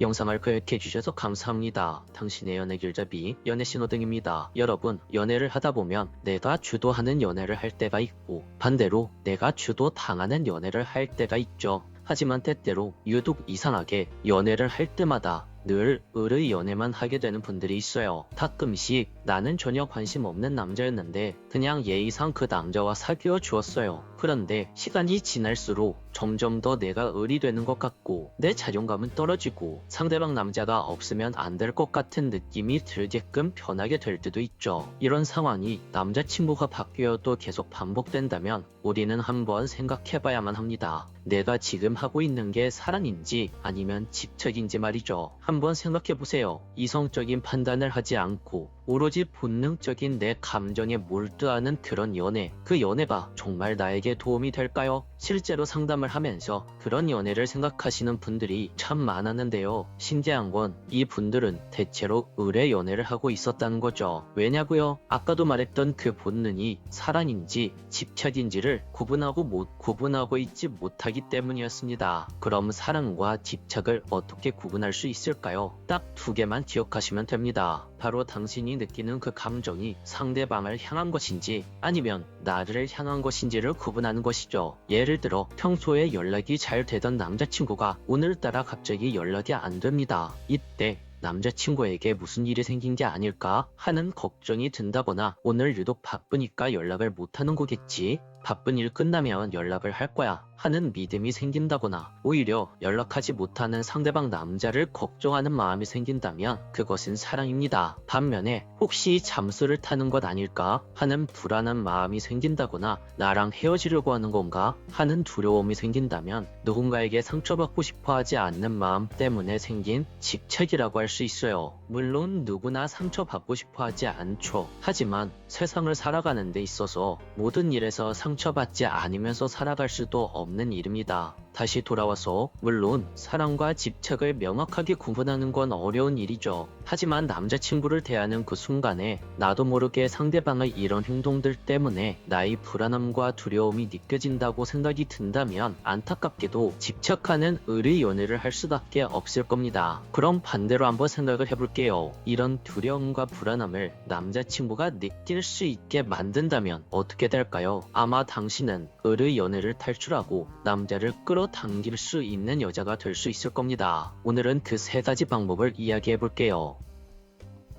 영상을 클릭해주셔서 감사합니다. 당신의 연애 길잡이 연애신호등입니다. 여러분, 연애를 하다보면 내가 주도하는 연애를 할 때가 있고 반대로 내가 주도당하는 연애를 할 때가 있죠. 하지만 때때로 유독 이상하게 연애를 할 때마다 늘 을의 연애만 하게 되는 분들이 있어요. 가끔씩 나는 전혀 관심 없는 남자였는데 그냥 예의상 그 남자와 사귀어 주었어요. 그런데 시간이 지날수록 점점 더 내가 을이 되는 것 같고 내 자존감은 떨어지고 상대방 남자가 없으면 안 될 것 같은 느낌이 들게끔 변하게 될 때도 있죠. 이런 상황이 남자친구가 바뀌어도 계속 반복된다면 우리는 한번 생각해봐야만 합니다. 내가 지금 하고 있는 게 사랑인지 아니면 집착인지 말이죠. 한번 생각해보세요. 이성적인 판단을 하지 않고 오로지 본능적인 내 감정에 몰두하는 그런 연애, 그 연애가 정말 나에게 도움이 될까요? 실제로 상담을 하면서 그런 연애를 생각하시는 분들이 참 많았는데요. 신기한 건 이 분들은 대체로 을의 연애를 하고 있었다는 거죠. 왜냐고요? 아까도 말했던 그 본능이 사랑인지 집착인지를 구분하고 있지 못하기 때문이었습니다. 그럼 사랑과 집착을 어떻게 구분할 수 있을까요? 딱 두 개만 기억하시면 됩니다. 바로 당신이 느끼는 그 감정이 상대방을 향한 것인지 아니면 나를 향한 것인지를 구분하는 것이죠. 예를 들어 평소에 연락이 잘 되던 남자친구가 오늘따라 갑자기 연락이 안 됩니다. 이때 남자친구에게 무슨 일이 생긴 게 아닐까 하는 걱정이 든다거나 오늘 유독 바쁘니까 연락을 못하는 거겠지? 바쁜 일 끝나면 연락을 할 거야 하는 믿음이 생긴다거나 오히려 연락하지 못하는 상대방 남자를 걱정하는 마음이 생긴다면 그것은 사랑입니다. 반면에 혹시 잠수를 타는 것 아닐까 하는 불안한 마음이 생긴다거나 나랑 헤어지려고 하는 건가 하는 두려움이 생긴다면 누군가에게 상처받고 싶어 하지 않는 마음 때문에 생긴 집착이라고 할 수 있어요. 물론 누구나 상처받고 싶어 하지 않죠. 하지만 세상을 살아가는 데 있어서 모든 일에서 상처받지 않으면서 살아갈 수도 없는 일입니다. 다시 돌아와서 물론 사랑과 집착을 명확하게 구분하는 건 어려운 일이죠. 하지만 남자친구를 대하는 그 순간에 나도 모르게 상대방의 이런 행동들 때문에 나의 불안함과 두려움이 느껴진다고 생각이 든다면 안타깝게도 집착하는 을의 연애를 할 수밖에 없을 겁니다. 그럼 반대로 한번 생각을 해볼게요. 이런 두려움과 불안함을 남자친구가 느낄 수 있게 만든다면 어떻게 될까요? 아마 당신은 을의 연애를 탈출하고 남자를 끌어당길 수 있는 여자가 될 수 있을 겁니다. 오늘은 그 세 가지 방법을 이야기해 볼게요.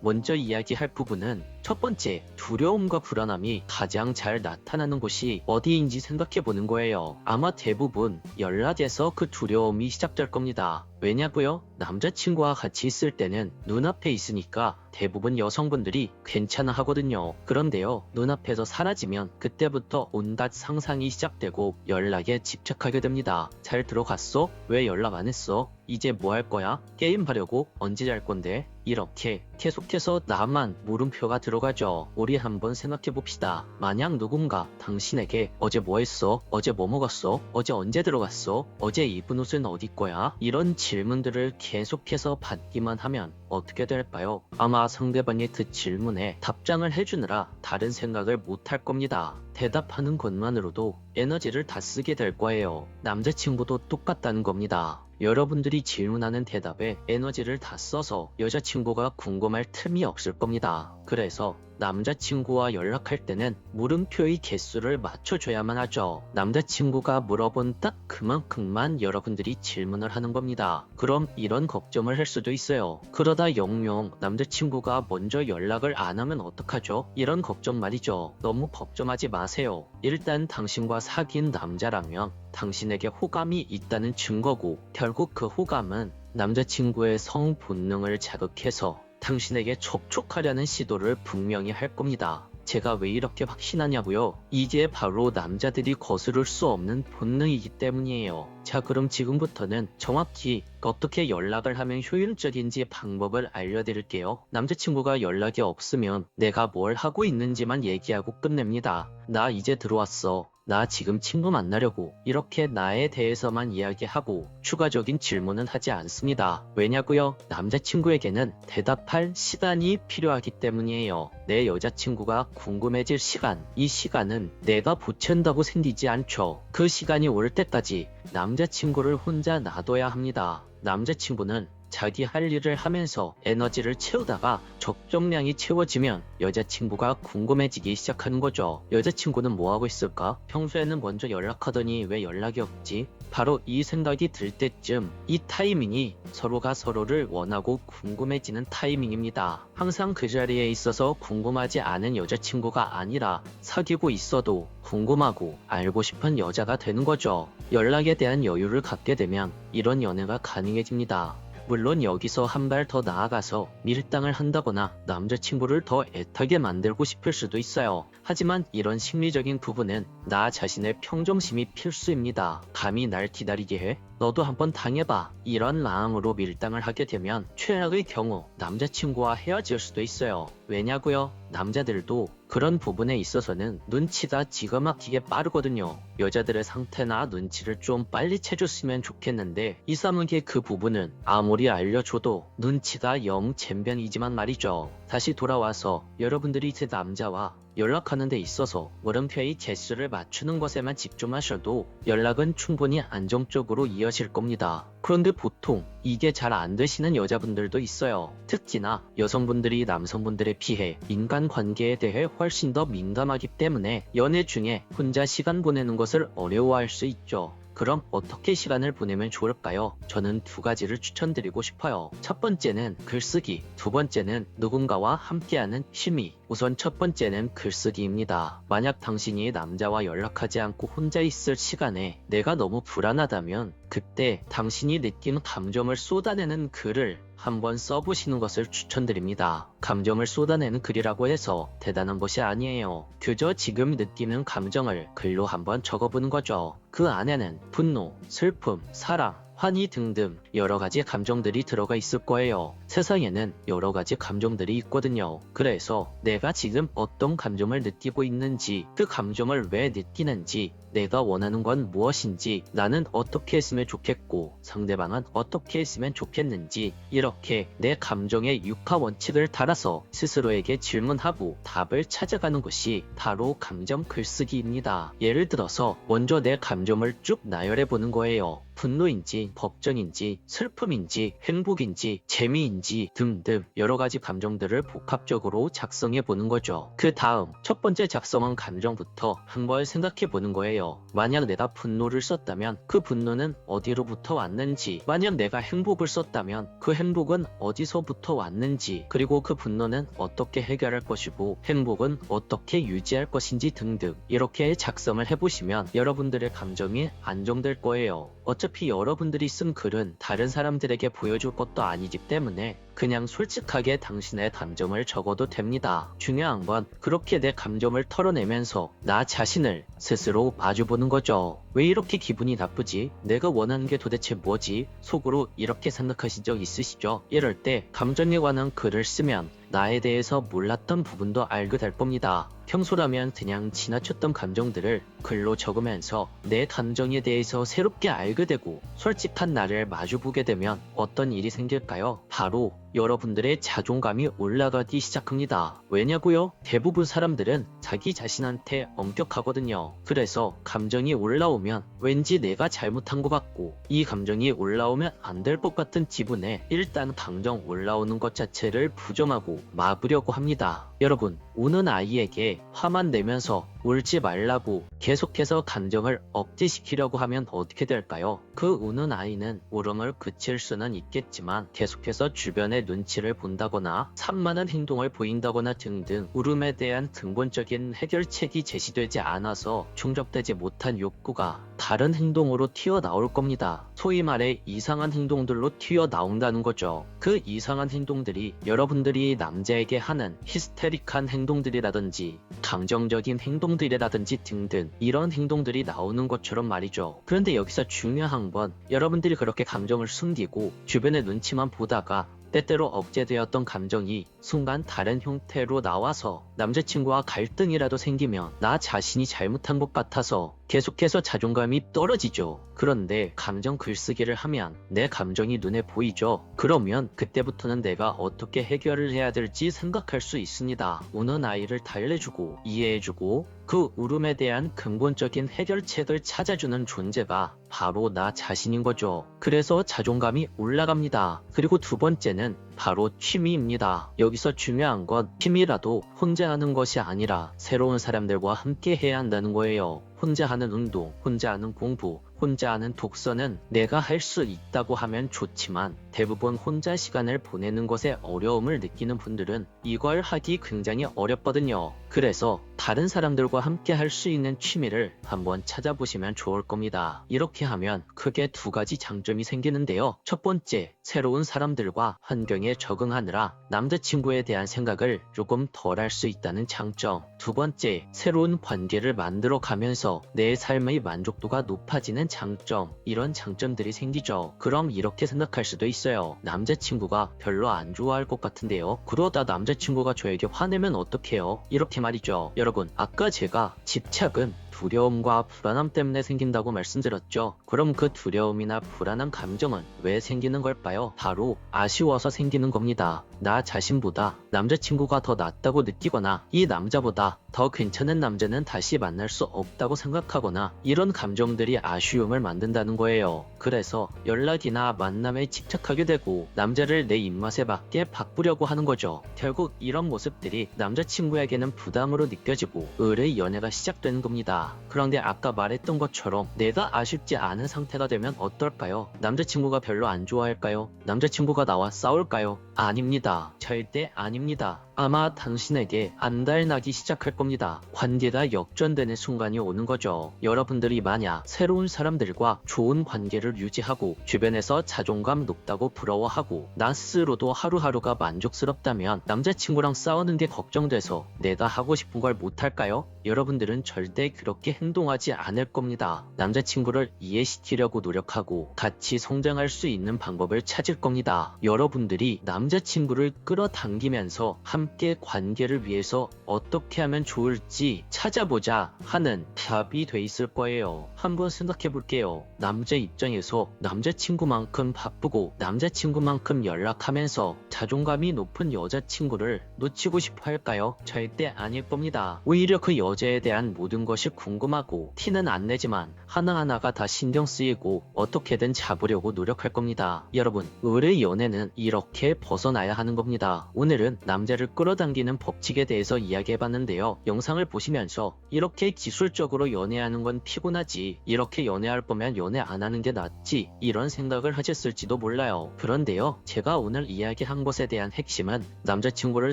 먼저 이야기할 부분은 첫 번째, 두려움과 불안함이 가장 잘 나타나는 곳이 어디인지 생각해 보는 거예요. 아마 대부분 연락에서 그 두려움이 시작될 겁니다. 왜냐고요? 남자친구와 같이 있을 때는 눈앞에 있으니까 대부분 여성분들이 괜찮아 하거든요. 그런데요, 눈앞에서 사라지면 그때부터 온갖 상상이 시작되고 연락에 집착하게 됩니다. 잘 들어갔어? 왜 연락 안 했어? 이제 뭐 할 거야? 게임 하려고? 언제 잘 건데? 이렇게 계속해서 나만 물음표가 들어가죠. 우리 한번 생각해 봅시다. 만약 누군가 당신에게 어제 뭐 했어? 어제 뭐 먹었어? 어제 언제 들어갔어? 어제 입은 옷은 어디 거야? 이런 질문들을 계속해서 받기만 하면 어떻게 될까요? 아마 상대방의 그 질문에 답장을 해주느라 다른 생각을 못 할 겁니다. 대답하는 것만으로도 에너지를 다 쓰게 될 거예요. 남자친구도 똑같다는 겁니다. 여러분들이 질문하는 대답에 에너지를 다 써서 여자친구가 궁금할 틈이 없을 겁니다. 그래서 남자친구와 연락할 때는 물음표의 개수를 맞춰줘야만 하죠. 남자친구가 물어본 딱 그만큼만 여러분들이 질문을 하는 겁니다. 그럼 이런 걱정을 할 수도 있어요. 그러다 영영 남자친구가 먼저 연락을 안 하면 어떡하죠? 이런 걱정 말이죠. 너무 걱정하지 마세요. 일단 당신과 사귄 남자라면 당신에게 호감이 있다는 증거고 결국 그 호감은 남자친구의 성 본능을 자극해서 당신에게 접촉하려는 시도를 분명히 할 겁니다. 제가 왜 이렇게 확신하냐고요? 이게 바로 남자들이 거스를 수 없는 본능이기 때문이에요. 자, 그럼 지금부터는 정확히 어떻게 연락을 하면 효율적인지 방법을 알려드릴게요. 남자친구가 연락이 없으면 내가 뭘 하고 있는지만 얘기하고 끝냅니다. 나 이제 들어왔어. 나 지금 친구 만나려고. 이렇게 나에 대해서만 이야기하고 추가적인 질문은 하지 않습니다. 왜냐고요? 남자친구에게는 대답할 시간이 필요하기 때문이에요. 내 여자친구가 궁금해질 시간, 이 시간은 내가 보챈다고 생기지 않죠. 그 시간이 올 때까지 남자친구를 혼자 놔둬야 합니다. 남자친구는 자기 할 일을 하면서 에너지를 채우다가 적정량이 채워지면 여자친구가 궁금해지기 시작하는 거죠. 여자친구는 뭐하고 있을까? 평소에는 먼저 연락하더니 왜 연락이 없지? 바로 이 생각이 들 때쯤, 이 타이밍이 서로가 서로를 원하고 궁금해지는 타이밍입니다. 항상 그 자리에 있어서 궁금하지 않은 여자친구가 아니라 사귀고 있어도 궁금하고 알고 싶은 여자가 되는 거죠. 연락에 대한 여유를 갖게 되면 이런 연애가 가능해집니다. 물론 여기서 한 발 더 나아가서 밀당을 한다거나 남자친구를 더 애타게 만들고 싶을 수도 있어요. 하지만 이런 심리적인 부분은 나 자신의 평정심이 필수입니다. 감히 날 기다리게 해? 너도 한번 당해봐. 이런 마음으로 밀당을 하게 되면 최악의 경우 남자친구와 헤어질 수도 있어요. 왜냐고요? 남자들도 그런 부분에 있어서는 눈치가 기가 막히게 빠르거든요. 여자들의 상태나 눈치를 좀 빨리 채줬으면 좋겠는데 이상하게 그 부분은 아무리 알려줘도 눈치가 영 젬병이지만 말이죠. 다시 돌아와서 여러분들이 제 남자와 연락하는 데 있어서 물음표의 개수를 맞추는 것에만 집중하셔도 연락은 충분히 안정적으로 이어질 겁니다. 그런데 보통 이게 잘 안 되시는 여자분들도 있어요. 특히나 여성분들이 남성분들의 피해, 인간관계에 대해 훨씬 더 민감하기 때문에 연애 중에 혼자 시간 보내는 것을 어려워할 수 있죠. 그럼 어떻게 시간을 보내면 좋을까요? 저는 두 가지를 추천드리고 싶어요. 첫 번째는 글쓰기, 두 번째는 누군가와 함께하는 취미. 우선 첫 번째는 글쓰기입니다. 만약 당신이 남자와 연락하지 않고 혼자 있을 시간에 내가 너무 불안하다면 그때 당신이 느낀 감정을 쏟아내는 글을 한번 써보시는 것을 추천드립니다. 감정을 쏟아내는 글이라고 해서 대단한 것이 아니에요. 그저 지금 느끼는 감정을 글로 한번 적어보는 거죠. 그 안에는 분노, 슬픔, 사랑, 환희 등등 여러 가지 감정들이 들어가 있을 거예요. 세상에는 여러 가지 감정들이 있거든요. 그래서 내가 지금 어떤 감정을 느끼고 있는지, 그 감정을 왜 느끼는지, 내가 원하는 건 무엇인지, 나는 어떻게 했으면 좋겠고 상대방은 어떻게 했으면 좋겠는지, 이렇게 내 감정의 육하 원칙을 따라서 스스로에게 질문하고 답을 찾아가는 것이 바로 감정 글쓰기입니다. 예를 들어서 먼저 내 감정을 쭉 나열해 보는 거예요. 분노인지, 걱정인지, 슬픔인지, 행복인지, 재미인지 등등 여러 가지 감정들을 복합적으로 작성해 보는 거죠. 그 다음 첫 번째 작성한 감정부터 한번 생각해 보는 거예요. 만약 내가 분노를 썼다면 그 분노는 어디로부터 왔는지, 만약 내가 행복을 썼다면 그 행복은 어디서부터 왔는지, 그리고 그 분노는 어떻게 해결할 것이고 행복은 어떻게 유지할 것인지 등등 이렇게 작성을 해보시면 여러분들의 감정이 안정될 거예요. 어차피 여러분들이 쓴 글은 다른 사람들에게 보여줄 것도 아니기 때문에 그냥 솔직하게 당신의 감정을 적어도 됩니다. 중요한 건 그렇게 내 감정을 털어내면서 나 자신을 스스로 마주보는 거죠. 왜 이렇게 기분이 나쁘지? 내가 원하는 게 도대체 뭐지? 속으로 이렇게 생각하신 적 있으시죠? 이럴 때 감정에 관한 글을 쓰면 나에 대해서 몰랐던 부분도 알게 될 겁니다. 평소라면 그냥 지나쳤던 감정들을 글로 적으면서 내 감정에 대해서 새롭게 알게 되고 솔직한 나를 마주보게 되면 어떤 일이 생길까요? 바로 여러분들의 자존감이 올라가기 시작합니다. 왜냐고요? 대부분 사람들은 자기 자신한테 엄격하거든요. 그래서 감정이 올라오면 왠지 내가 잘못한 것 같고 이 감정이 올라오면 안 될 것 같은 기분에 일단 감정 올라오는 것 자체를 부정하고 막으려고 합니다. 여러분, 우는 아이에게 화만 내면서 울지 말라고 계속해서 감정을 억제시키려고 하면 어떻게 될까요? 그 우는 아이는 울음을 그칠 수는 있겠지만 계속해서 주변의 눈치를 본다거나 산만한 행동을 보인다거나 등등 울음에 대한 근본적인 해결책이 제시되지 않아서 충족되지 못한 욕구가 다른 행동으로 튀어나올 겁니다. 소위 말해 이상한 행동들로 튀어나온다는 거죠. 그 이상한 행동들이 여러분들이 남자에게 하는 히스테릭한 행동들이라든지 감정적인 행동들이라든지 등등 이런 행동들이 나오는 것처럼 말이죠. 그런데 여기서 중요한 건 여러분들이 그렇게 감정을 숨기고 주변의 눈치만 보다가 때때로 억제되었던 감정이 순간 다른 형태로 나와서 남자친구와 갈등이라도 생기면 나 자신이 잘못한 것 같아서 계속해서 자존감이 떨어지죠. 그런데 감정 글쓰기를 하면 내 감정이 눈에 보이죠. 그러면 그때부터는 내가 어떻게 해결을 해야 될지 생각할 수 있습니다. 우는 아이를 달래주고 이해해주고 그 울음에 대한 근본적인 해결책을 찾아주는 존재가 바로 나 자신인 거죠. 그래서 자존감이 올라갑니다. 그리고 두 번째는 바로 취미입니다. 여기서 중요한 건 취미라도 혼자 하는 것이 아니라 새로운 사람들과 함께 해야 한다는 거예요. 혼자 하는 운동, 혼자 하는 공부, 혼자 하는 독서는 내가 할 수 있다고 하면 좋지만 대부분 혼자 시간을 보내는 것에 어려움을 느끼는 분들은 이걸 하기 굉장히 어렵거든요. 그래서 다른 사람들과 함께 할 수 있는 취미를 한번 찾아보시면 좋을 겁니다. 이렇게 하면 크게 두 가지 장점이 생기는데요. 첫 번째, 새로운 사람들과 환경에 적응하느라 남자친구에 대한 생각을 조금 덜 할 수 있다는 장점. 두 번째, 새로운 관계를 만들어 가면서 내 삶의 만족도가 높아지는 장점. 이런 장점들이 생기죠. 그럼 이렇게 생각할 수도 있어요. 남자친구가 별로 안 좋아할 것 같은데요. 그러다 남자친구가 저에게 화내면 어떡해요? 이렇게 말이죠. 여러분, 아까 제가 집착은 두려움과 불안함 때문에 생긴다고 말씀드렸죠. 그럼 그 두려움이나 불안한 감정은 왜 생기는 걸까요? 바로 아쉬워서 생기는 겁니다. 나 자신보다 남자친구가 더 낫다고 느끼거나 이 남자보다 더 괜찮은 남자는 다시 만날 수 없다고 생각하거나 이런 감정들이 아쉬움을 만든다는 거예요. 그래서 연락이나 만남에 집착하게 되고 남자를 내 입맛에 맞게 바꾸려고 하는 거죠. 결국 이런 모습들이 남자친구에게는 부담으로 느껴지고 의뢰 연애가 시작되는 겁니다. 그런데 아까 말했던 것처럼 내가 아쉽지 않은 상태가 되면 어떨까요? 남자친구가 별로 안 좋아할까요? 남자친구가 나와 싸울까요? 아닙니다. 절대 아닙니다. 아마 당신에게 안달나기 시작할 겁니다. 관계가 역전되는 순간이 오는 거죠. 여러분들이 만약 새로운 사람들과 좋은 관계를 유지하고 주변에서 자존감 높다고 부러워하고 나 스스로도 하루하루가 만족스럽다면 남자친구랑 싸우는 게 걱정돼서 내가 하고 싶은 걸 못할까요? 여러분들은 절대 그렇게 행동하지 않을 겁니다. 남자친구를 이해시키려고 노력하고 같이 성장할 수 있는 방법을 찾을 겁니다. 여러분들이 남자친구를 끌어당기면서 함께 관계를 위해서 어떻게 하면 좋을지 찾아보자 하는 답이 돼 있을 거예요. 한번 생각해 볼게요. 남자 입장에서 남자친구만큼 바쁘고 남자친구만큼 연락하면서 자존감이 높은 여자친구를 놓치고 싶어 할까요? 절대 아닐 겁니다. 오히려 그 여자에 대한 모든 것이 궁금하고 티는 안 내지만 하나하나가 다 신경 쓰이고 어떻게든 잡으려고 노력할 겁니다. 여러분, 의뢰 연애는 이렇게 벗어나야 하는 겁니다. 오늘은 남자를 끌어당기는 법칙에 대해서 이야기해봤는데요. 영상을 보시면서 이렇게 기술적으로 연애하는 건 피곤하지, 이렇게 연애할 거면 연애 안 하는 게 낫지, 이런 생각을 하셨을지도 몰라요. 그런데요, 제가 오늘 이야기한 것에 대한 핵심은 남자친구를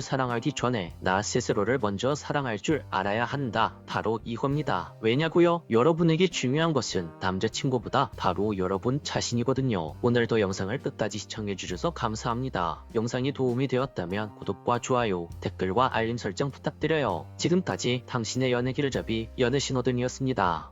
사랑하기 전에 나 스스로를 먼저 사랑할 줄 알아야 한다, 바로 이겁니다. 왜냐고요? 여러분에게 중요한 것은 남자친구보다 바로 여러분 자신이거든요. 오늘도 영상을 끝까지 시청해주셔서 감사합니다. 영상이 도움이 되었다면 구독과 좋아요, 댓글과 알림 설정 부탁드려요. 지금까지 당신의 연애 길잡이 연애신호등이었습니다.